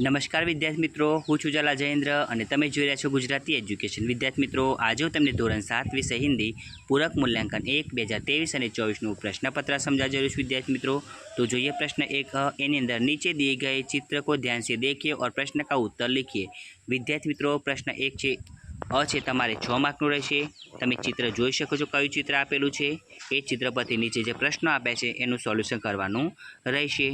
નમસ્કાર વિદ્યાર્થી મિત્રો, હું છું ઝાલા જયેન્દ્ર અને તમે જોઈ રહ્યા છો ગુજરાતી એજ્યુકેશન. વિદ્યાર્થી મિત્રો, આજે હું તમને ધોરણ 7 વિષય હિન્દી પૂરક મૂલ્યાંકન 1 2023 અને 24નું પ્રશ્નપત્ર समझा जरूर विद्यार्थी मित्रों. तो જોઈએ प्रश्न 1 એની અંદર નીચે दिए गए चित्र को ध्यान से देखिए और प्रश्न का उत्तर लिखिए. વિદ્યાર્થી મિત્રો, પ્રશ્ન 1 છે છે તમારે 6 માર્કનું રહેશે. તમે ચિત્ર જોઈ શકો છો કયું ચિત્ર આપેલું છે. એ ચિત્ર પરથી નીચે જે પ્રશ્નો આપ્યા છે એનું સોલ્યુશન કરવાનું રહેશે.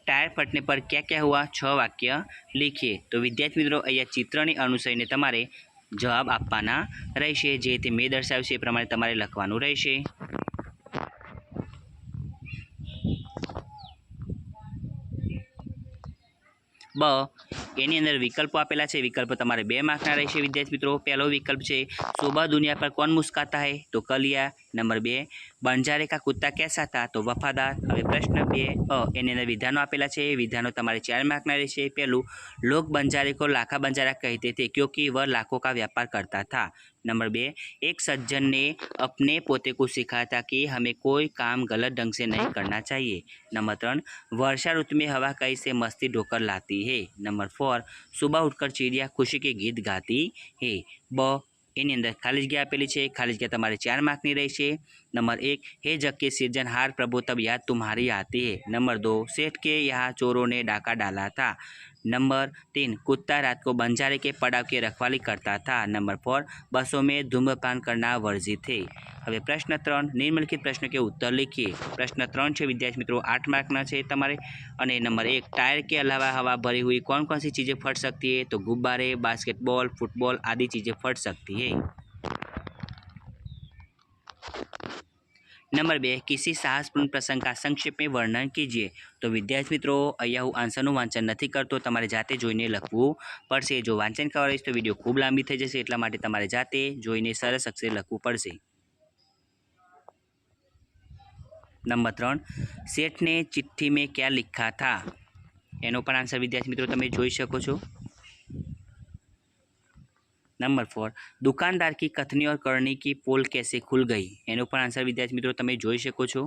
टायर फटने पर क्या क्या हुआ 6 वाक्य लिखिए. तो विद्यार्थी मित्रों, अहींया चित्रने अनुसरीने तमारे जवाब आपवाना रहेशे. जे ते मैं दर्शाव्युं छे ए प्रमाणे तमारे लखवानुं रहेशे. ब एनी अंदर विकल्पों आपेला है. विकल्प तमारे 2 मार्कना रहेशे. विद्यार्थी मित्रों, पहलो विकल्प है सुबह दुनिया पर कौन मुस्काता है, तो कलिया. नंबर 2 बंजारे का कुत्ता कैसा था, तो वफादार. हवे प्रश्न 2 एनी अंदर विधानों आपेला है. विधानों तमारे 4 मार्कना रहेशे. पहलू, लोग बंजारे को लाखा बंजारा कहते थे क्योंकि वह लाखों का व्यापार करता था. नंबर 2 एक सज्जन ने अपने पोते को सिखाया था कि हमें कोई काम गलत ढंग से नहीं करना चाहिए. नंबर 3 वर्षा ऋतु में हवा कई से मस्ती ढोकर लाती है. नंबर 4 सुबह उठकर चिड़िया खुशी के गीत गाती है. ब एनी अंदर खाली जग्या आपेली है. खाली जग्या तमारे 4 मार्कनी रहेशे. नंबर 1 हे जग के सिरजनहार प्रभु तब याद तुम्हारी आती है. नंबर 2 सेठ के यहाँ चोरों ने डाका डाला था. नंबर 3 कुत्ता रात को बंजारे के पड़ाव की रखवाली करता था. नंबर 4 बसों में धूम्रपान करना वर्जित है. हवे प्रश्न 3 निम्नलिखित प्रश्न के उत्तर लिखिए. प्रश्न 3 है विद्यार्थी मित्रों 8 मार्कना है तमारे. अने नंबर 1 टायर के अलावा हवा भरी हुई कौन कौन सी चीज़ें फट सकती है, तो गुब्बारे, बास्केटबॉल, फुटबॉल आदि चीज़ें फट सकती है. नंबर 2 किसी साहसपूर्ण प्रसंग का संक्षेप में वर्णन कीजिए. तो विद्यार्थी मित्रों, अहींया हूँ आंसरનું વાંચન નથી કરતો, તમારે જાતે જોઈને લખવું પડશે. જો વાંચન કરાવીશ તો વિડીયો ખૂબ લાંબી થઈ જશે, એટલા માટે તમારે જાતે જોઈને સરસ અક્ષરે લખવું પડશે. नंबर 3 सेठ ने चिट्ठी में क्या लिखा था, એનો પણ આન્સર વિદ્યાર્થી મિત્રો તમે જોઈ શકો છો. नंबर 4 दुकानदार की कथनी और करनी की पोल कैसे खुल गई, એનો પણ આન્સર વિદ્યાર્થી મિત્રો તમે જોઈ શકો છો.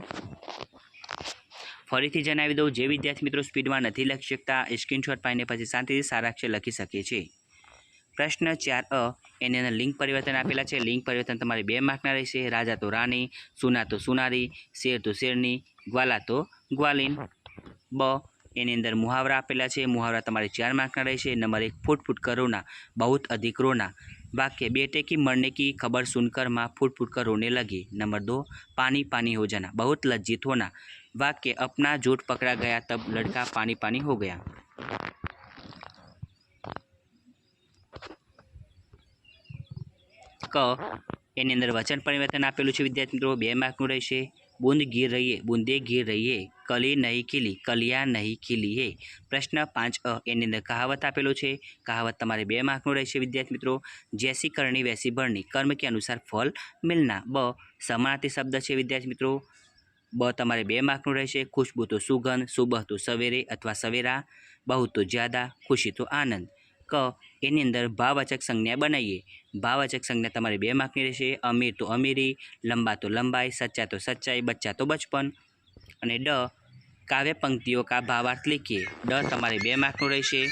ફરીથી જણાવી દઉં, જે વિદ્યાર્થી મિત્રો સ્પીડમાં નથી લખી શકતા એ સ્ક્રીનશોટ પાડીને પછી શાંતિથી સારા અક્ષર લખી શકે છે. પ્રશ્ન 4 એની અંદર લિંગ પરિવર્તન આપેલા છે. લિંગ પરિવર્તન તમારે 2 માર્કના રહેશે. રાજા તો રાણી, સુના તો સુનારી, શેર તો શેરની, ગ્વાલા તો ગ્વાલીન. બ એની અંદર मुहावरा આપેલા છે. मुहावरा તમારે 4 मार्कना રહેશે. नंबर 1 फुट फुट कर रोना, बहुत अधिक रोना. वाक्य बेटे की मरने की खबर सुनकर माँ फुट फुट कर रोने लगी. नंबर 2 पानी पानी हो जाना, बहुत लज्जित होना. वाक्य अपना झूठ पकड़ा गया तब लड़का पानी पानी हो गया. क એની અંદર વચન પરિવર્તન આપેલું છે વિદ્યાર્થી મિત્રો. 2 માર્કનું રહેશે. बूंद गिर रही है, बूंदे गिर रही है, कली नहीं खिली, कलियाँ नहीं खिली है. प्रश्न 5 एनी अंदर कहावत आपेलो है. कहावत तमारे 2 मार्कનું રહેશે विद्यार्थी मित्रों. जैसी करनी वैसी भरनी, कर्म के अनुसार फल मिलना. ब समानार्थी शब्द है विद्यार्थी मित्रों. ब तमारे 2 मार्कનું રહેશે. खुशबू तो सुगंध, सुबह तो सवेरे अथवा सवेरा, बहुत तो ज़्यादा, खुशी तो आनंद. क एनी अंदर भाववाचक संज्ञा बनाइए. भाववाचक संज्ञा तमारे 2 मार्कनी रहेशे. अमीर तो अमीरी, लंबा तो लंबाई, सच्चा तो सच्चाई, बच्चा तो बचपन. अने ड काव्य पंक्तियों का भावार्थ लिखिए. ड तमारे 2 मार्कનું રહેશે.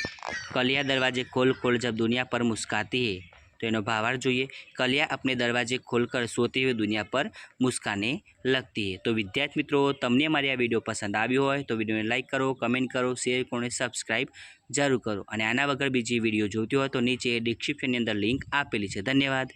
कलिया दरवाजे खोल खोल जब दुनिया पर मुस्काती है, तो एनो भावार्थ જોઈએ. कलिया अपने दरवाजे खोलकर सोती हुई दुनिया पर मुस्काने लगती है. तो विद्यार्थी मित्रों, तमने मारी आ विडियो पसंद आव्यो होय तो विडियोने लाइक करो, कमेंट करो, शेर करो, सब्सक्राइब जरूर करो. અને આના વગર બીજી વિડીયો જોઈતી હોય તો નીચે ડિસ્ક્રિપ્શનની અંદર લિંક આપેલી છે. ધન્યવાદ.